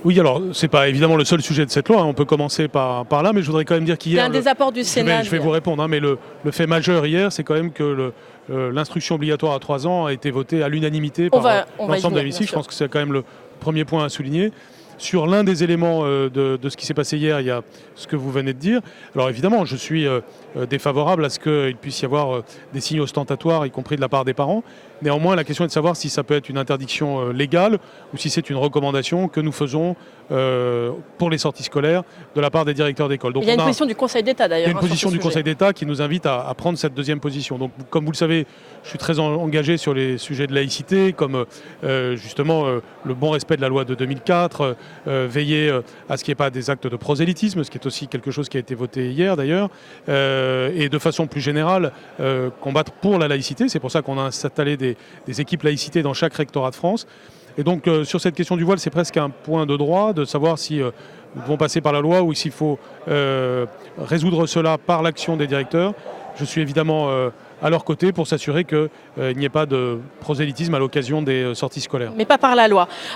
Oui, alors c'est pas évidemment le seul sujet de cette loi, hein. On peut commencer par là, mais je voudrais quand même dire C'est qu'hier, un des apports du Sénat. je vais vous répondre, hein, mais le fait majeur hier, c'est quand même que l'instruction obligatoire à 3 ans a été votée à l'unanimité par on va y l'ensemble de venir, l'hémicycle. bien Je pense que c'est quand même le premier point à souligner. Sur l'un des éléments de ce qui s'est passé hier, il y a ce que vous venez de dire. Alors évidemment, je suis défavorable à ce qu'il puisse y avoir des signes ostentatoires, y compris de la part des parents. Néanmoins, la question est de savoir si ça peut être une interdiction légale ou si c'est une recommandation que nous faisons pour les sorties scolaires de la part des directeurs d'école. Il y a une position du Conseil d'État d'ailleurs. Il y a une position du Conseil d'État qui nous invite à prendre cette deuxième position. Donc, comme vous le savez, je suis très engagé sur les sujets de laïcité, comme justement le bon respect de la loi de 2004, veiller à ce qu'il n'y ait pas des actes de prosélytisme, ce qui est aussi quelque chose qui a été voté hier d'ailleurs, et de façon plus générale, combattre pour la laïcité. C'est pour ça qu'on a installé des équipes laïcité dans chaque rectorat de France. Et donc sur cette question du voile, c'est presque un point de droit de savoir si nous devons passer par la loi ou s'il faut résoudre cela par l'action des directeurs. Je suis évidemment à leur côté pour s'assurer qu'il n'y ait pas de prosélytisme à l'occasion des sorties scolaires. Mais pas par la loi.